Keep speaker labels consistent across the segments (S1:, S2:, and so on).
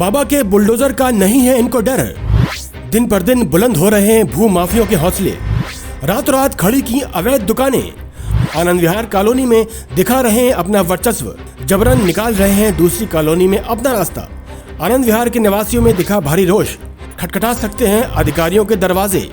S1: बाबा के बुलडोजर का नहीं है इनको डर। दिन पर दिन बुलंद हो रहे हैं भू माफियों के हौसले। रातों रात खड़ी की अवैध दुकानें आनंद विहार कॉलोनी में दिखा रहे हैं अपना वर्चस्व, जबरन निकाल रहे हैं दूसरी कॉलोनी में अपना रास्ता। आनंद विहार के निवासियों में दिखा भारी रोष, खटखटा सकते हैं अधिकारियों के दरवाजे।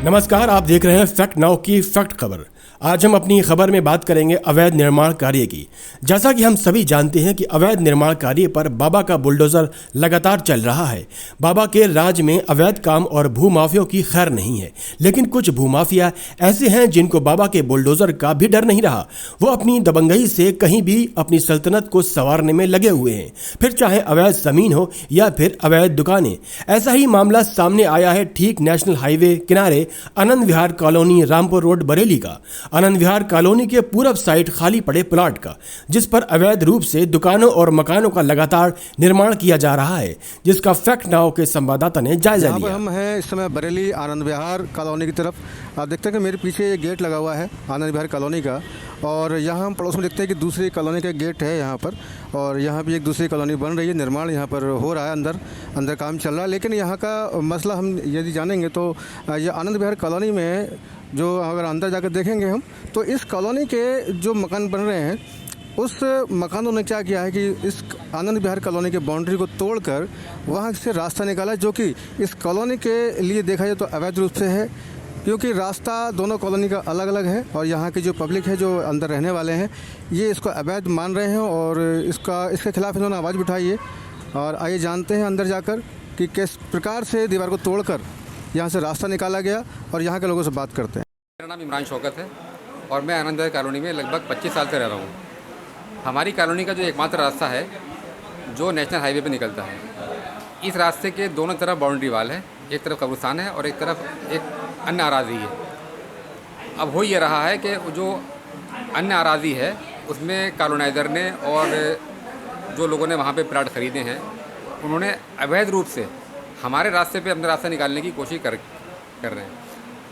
S1: नमस्कार, आप देख रहे हैं फैक्ट नाउ की फैक्ट खबर। आज हम अपनी खबर में बात करेंगे अवैध निर्माण कार्य की। जैसा कि हम सभी जानते हैं कि अवैध निर्माण कार्य पर बाबा का बुलडोजर लगातार चल रहा है। बाबा के राज में अवैध काम और भूमाफियों की खैर नहीं है, लेकिन कुछ भूमाफिया ऐसे हैं जिनको बाबा के बुलडोजर का भी डर नहीं रहा। वो अपनी दबंगई से कहीं भी अपनी सल्तनत को संवारने में लगे हुए हैं, फिर चाहे अवैध जमीन हो या फिर अवैध दुकानें। ऐसा ही मामला सामने आया है ठीक नेशनल हाईवे किनारे आनंद विहार कॉलोनी रामपुर रोड बरेली का। आनंद विहार कॉलोनी के पूरब साइड खाली पड़े प्लॉट का, जिस पर अवैध रूप से दुकानों और मकानों का लगातार निर्माण किया जा रहा है, जिसका फैक्ट नाउ के संवाददाता ने जायजा लिया।
S2: हम हैं इस समय बरेली आनंद विहार कॉलोनी की तरफ। आप देखते हैं कि मेरे पीछे ये गेट लगा हुआ है आनंद विहार कॉलोनी का, और यहाँ हम पड़ोस में देखते हैं कि दूसरी कॉलोनी का गेट है यहाँ पर, और यहाँ भी एक दूसरी कॉलोनी बन रही है, निर्माण यहाँ पर हो रहा है, अंदर काम चल रहा है। लेकिन यहाँ का मसला हम यदि जानेंगे तो ये आनंद विहार कॉलोनी में जो अगर अंदर जाकर देखेंगे हम, तो इस कॉलोनी के जो मकान बन रहे हैं, उस मकानों ने क्या किया है कि इस आनंद विहार कॉलोनी के बाउंड्री को तोड़कर वहाँ से रास्ता निकाला, जो कि इस कॉलोनी के लिए देखा जाए तो अवैध रूप से है, क्योंकि रास्ता दोनों कॉलोनी का अलग अलग है। और यहाँ की जो पब्लिक है, जो अंदर रहने वाले हैं, ये इसको अवैध मान रहे हैं और इसके खिलाफ इन्होंने आवाज़ भी उठाई है। और आइए जानते हैं अंदर जाकर कि किस प्रकार से दीवार को तोड़कर यहाँ से रास्ता निकाला गया, और यहाँ के लोगों से बात करते हैं।
S3: मेरा नाम इमरान शौकत है और मैं आनंद विहार कॉलोनी में लगभग 25 साल से रह रहा हूँ। हमारी कॉलोनी का जो एकमात्र रास्ता है जो नेशनल हाईवे पे निकलता है, इस रास्ते के दोनों तरफ बाउंड्री वाल है। एक तरफ कब्रिस्तान है और एक तरफ एक अन्य अराजी है। अब हो ये रहा है कि जो अन्य अराजी है उसमें कॉलोनाइज़र ने और जो लोगों ने वहाँ पे प्लाट ख़रीदे हैं, उन्होंने अवैध रूप से हमारे रास्ते पे अपना रास्ता निकालने की कोशिश कर रहे हैं,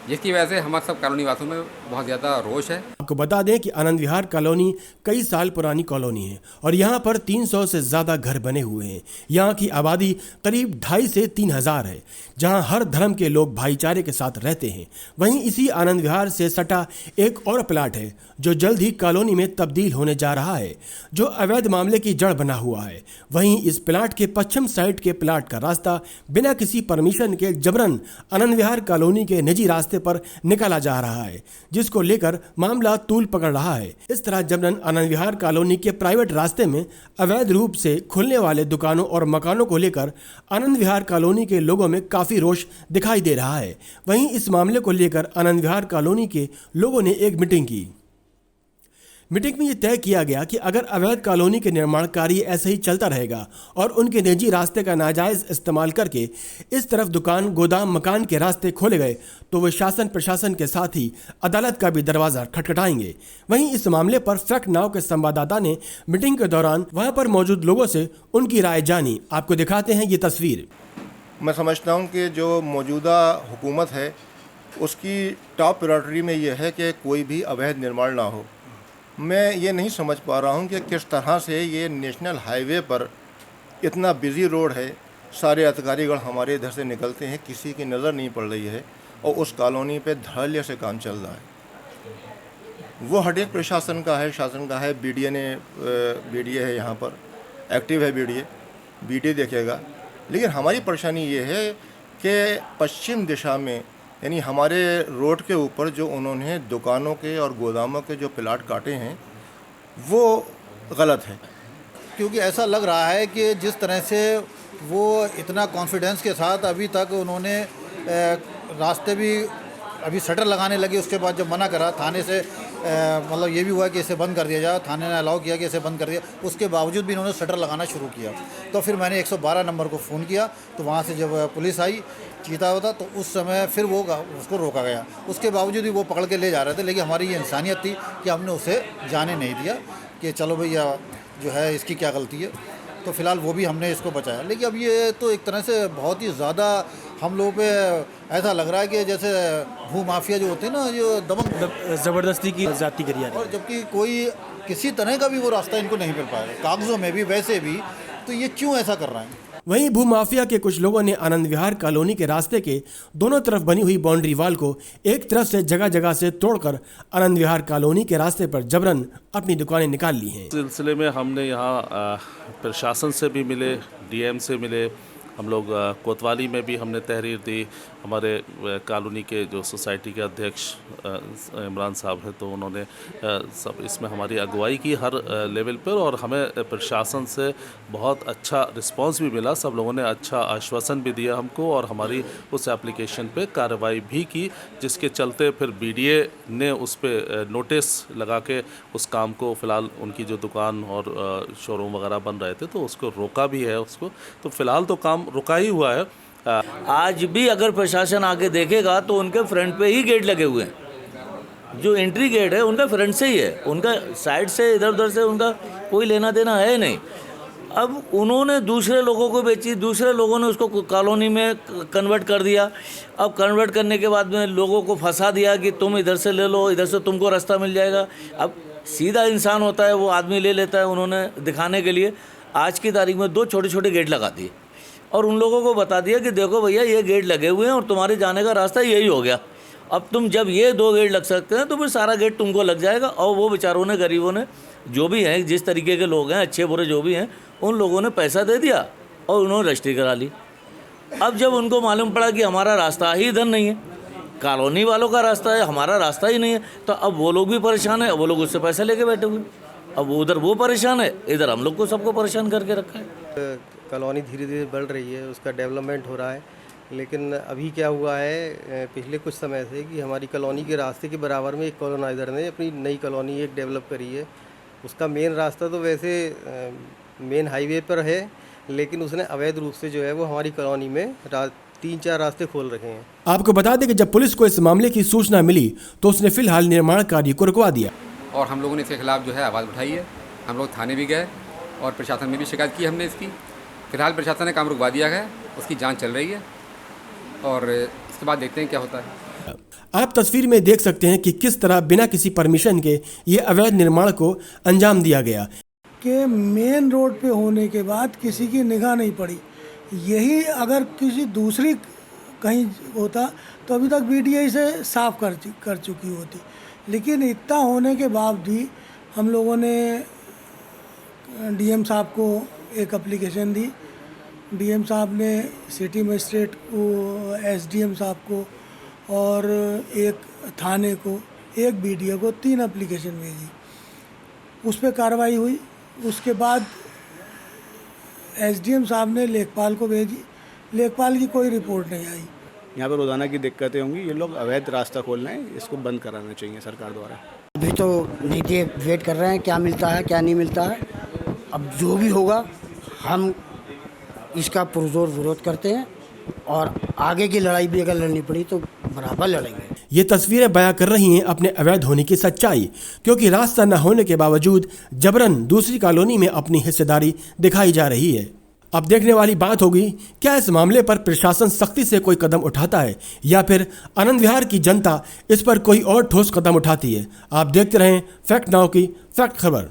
S3: जिसकी वजह से हमारे सब कॉलोनी वासियों में बहुत ज़्यादा रोष है।
S1: आपको बता दें कि आनंद विहार कॉलोनी कई साल पुरानी कॉलोनी है और यहाँ पर 300 से ज़्यादा घर बने हुए हैं। यहाँ की आबादी करीब 2,500 से 3,000 है, जहाँ हर धर्म के लोग भाईचारे के साथ रहते हैं। वहीं इसी आनंद विहार से सटा एक और प्लाट है जो जल्द ही कॉलोनी में तब्दील होने जा रहा है, जो अवैध मामले की जड़ बना हुआ है। वहीं इस प्लाट के पश्चिम साइड के प्लाट का रास्ता बिना किसी परमिशन के जबरन आनंद विहार कॉलोनी के निजी रास्ते पर निकाला जा रहा है, जिसको लेकर मामला तूल पकड़ रहा है। इस तरह जबरन आनंद विहार कॉलोनी के प्राइवेट रास्ते में अवैध रूप से खुलने वाले दुकानों और मकानों को लेकर आनंद विहार कॉलोनी के लोगों में काफी रोष दिखाई दे रहा है। वहीं इस मामले को लेकर आनंद विहार कॉलोनी के लोगों ने एक मीटिंग की। मीटिंग में ये तय किया गया कि अगर अवैध कॉलोनी के निर्माण कार्य ऐसे ही चलता रहेगा और उनके निजी रास्ते का नाजायज इस्तेमाल करके इस तरफ दुकान, गोदाम, मकान के रास्ते खोले गए, तो वे शासन प्रशासन के साथ ही अदालत का भी दरवाजा खटखटाएंगे। वहीं इस मामले पर फैक्ट नाउ के संवाददाता ने मीटिंग के दौरान वहां पर मौजूद लोगों से उनकी राय जानी। आपको दिखाते हैं ये तस्वीर।
S4: मैं समझता हूँ कि जो मौजूदा हुकूमत है उसकी टॉप प्रायोरिटी में यह है कि कोई भी अवैध निर्माण ना हो। मैं ये नहीं समझ पा रहा हूँ कि किस तरह से ये नेशनल हाईवे पर इतना बिज़ी रोड है, सारे अधिकारीगण हमारे इधर से निकलते हैं, किसी की नज़र नहीं पड़ रही है, और उस कॉलोनी पे धड़ल्ले से काम चल रहा है। वो हर एक प्रशासन का है, शासन का है। बीडीए है यहाँ पर, एक्टिव है बीडीए देखेगा। लेकिन हमारी परेशानी ये है कि पश्चिम दिशा में, यानी हमारे रोड के ऊपर जो उन्होंने दुकानों के और गोदामों के जो प्लाट काटे हैं, वो गलत है।
S5: क्योंकि ऐसा लग रहा है कि जिस तरह से वो इतना कॉन्फिडेंस के साथ अभी तक उन्होंने रास्ते भी अभी शटर लगाने लगे, उसके बाद जब मना करा थाने से, मतलब ये भी हुआ कि इसे बंद कर दिया जाए, थाने ने अलाउ किया कि इसे बंद कर दिया, उसके बावजूद भी इन्होंने शटर लगाना शुरू किया। तो फिर मैंने 112 नंबर को फ़ोन किया, तो वहाँ से जब पुलिस आई चीता होता, तो उस समय फिर उसको रोका गया। उसके बावजूद भी वो पकड़ के ले जा रहे थे, लेकिन हमारी ये इंसानियत थी कि हमने उसे जाने नहीं दिया कि चलो भैया जो है इसकी क्या गलती है। तो फिलहाल वो भी हमने इसको बचाया। लेकिन अब ये तो एक तरह से बहुत ही ज़्यादा हम लोगों पे ऐसा लग रहा है कि जैसे भू माफिया जो होते हैं ना, जो दबंग
S1: ज़बरदस्ती की जाती करी,
S5: और जबकि कोई किसी तरह का भी वो रास्ता इनको नहीं मिल पाएगा। कागज़ों में भी वैसे भी तो ये क्यों ऐसा कर रहे हैं?
S1: वहीं भूमाफिया के कुछ लोगों ने आनंद विहार कॉलोनी के रास्ते के दोनों तरफ बनी हुई बाउंड्री वाल को एक तरफ से जगह जगह से तोड़कर आनंद विहार कॉलोनी के रास्ते पर जबरन अपनी दुकानें निकाल ली हैं।
S6: इस सिलसिले में हमने यहाँ प्रशासन से भी मिले, डीएम से मिले, हम लोग कोतवाली में भी हमने तहरीर दी। हमारे कॉलोनी के जो सोसाइटी के अध्यक्ष इमरान साहब हैं, तो उन्होंने सब इसमें हमारी अगुवाई की हर लेवल पर, और हमें प्रशासन से बहुत अच्छा रिस्पांस भी मिला। सब लोगों ने अच्छा आश्वासन भी दिया हमको, और हमारी उस एप्लीकेशन पे कार्रवाई भी की, जिसके चलते फिर बीडीए ने उस पर नोटिस लगा के उस काम को, फ़िलहाल उनकी जो दुकान और शोरूम वगैरह बन रहे थे तो उसको रोका भी है उसको। तो फ़िलहाल तो काम रुका ही हुआ है।
S7: आज भी अगर प्रशासन आके देखेगा तो उनके फ्रंट पे ही गेट लगे हुए हैं। जो एंट्री गेट है उनका फ्रंट से ही है, उनका साइड से इधर उधर से उनका कोई लेना देना है नहीं। अब उन्होंने दूसरे लोगों को बेची, दूसरे लोगों ने उसको कॉलोनी में कन्वर्ट कर दिया। अब कन्वर्ट करने के बाद में लोगों को फंसा दिया कि तुम इधर से ले लो, इधर से तुमको रास्ता मिल जाएगा। अब सीधा इंसान होता है वो आदमी ले लेता है। उन्होंने दिखाने के लिए आज की तारीख में 2 छोटे छोटे गेट लगा दिए और उन लोगों को बता दिया कि देखो भैया ये गेट लगे हुए हैं और तुम्हारे जाने का रास्ता यही हो गया। अब तुम जब ये 2 गेट लग सकते हैं तो फिर सारा गेट तुमको लग जाएगा। और वो बेचारों ने, गरीबों ने, जो भी हैं, जिस तरीके के लोग हैं, अच्छे बुरे जो भी हैं, उन लोगों ने पैसा दे दिया और उन्होंने रजिस्ट्री करा ली। अब जब उनको मालूम पड़ा कि हमारा रास्ता ही इधर नहीं है, कॉलोनी वालों का रास्ता है, हमारा रास्ता ही नहीं है, तो अब वो लोग भी परेशान है। वो लोग उससे पैसे लेके बैठे हुए। अब उधर वो परेशान है, इधर हम लोग को सबको परेशान करके रखा है।
S8: कॉलोनी धीरे धीरे बढ़ रही है, उसका डेवलपमेंट हो रहा है, लेकिन अभी क्या हुआ है पिछले कुछ समय से कि हमारी कॉलोनी के रास्ते के बराबर में एक कॉलोनाइज़र ने अपनी नई कॉलोनी एक डेवलप करी है। उसका मेन रास्ता तो वैसे मेन हाईवे पर है, लेकिन उसने अवैध रूप से जो है वो हमारी कॉलोनी में 3-4 रास्ते खोल रखे हैं।
S1: आपको बता दें कि जब पुलिस को इस मामले की सूचना मिली तो उसने फिलहाल निर्माण कार्य को रुकवा दिया
S3: और हम लोगों ने इसके खिलाफ जो है आवाज़ उठाई है। हम लोग थाने भी गए और प्रशासन में भी शिकायत की हमने इसकी। फिलहाल प्रशासन ने काम रुकवा दिया है, उसकी जांच चल रही है और इसके बाद देखते हैं क्या होता है।
S1: आप तस्वीर में देख सकते हैं कि किस तरह बिना किसी परमिशन के ये अवैध निर्माण को अंजाम दिया गया
S9: कि मेन रोड पे होने के बाद किसी की निगाह नहीं पड़ी। यही अगर किसी दूसरी कहीं होता तो अभी तक बीडीए से साफ कर चुकी होती, लेकिन इतना होने के बाद भी हम लोगों ने डीएम साहब को एक एप्लीकेशन दी। डीएम साहब ने सिटी मजिस्ट्रेट को, एसडीएम साहब को और एक थाने को, एक बीडीए को 3 एप्लीकेशन भेजी। उस पर कार्रवाई हुई। उसके बाद एसडीएम साहब ने लेखपाल को भेजी। लेखपाल की कोई रिपोर्ट नहीं आई।
S10: यहाँ पर रोज़ाना की दिक्कतें होंगी। ये लोग अवैध रास्ता खोल रहे हैं, इसको बंद कराना चाहिए सरकार द्वारा।
S11: अभी तो नीचे वेट कर रहे हैं क्या मिलता है क्या नहीं मिलता है। अब जो भी होगा हम इसका पुरजोर विरोध करते हैं और आगे की लड़ाई भी अगर लड़नी पड़ी तो बराबर लड़ेंगे।
S1: ये तस्वीरें बयां कर रही हैं अपने अवैध होने की सच्चाई, क्योंकि रास्ता न होने के बावजूद जबरन दूसरी कॉलोनी में अपनी हिस्सेदारी दिखाई जा रही है। अब देखने वाली बात होगी क्या इस मामले पर प्रशासन सख्ती से कोई कदम उठाता है या फिर आनंद विहार की जनता इस पर कोई और ठोस कदम उठाती है। आप देखते रहें फैक्ट नाउ की फैक्ट खबर।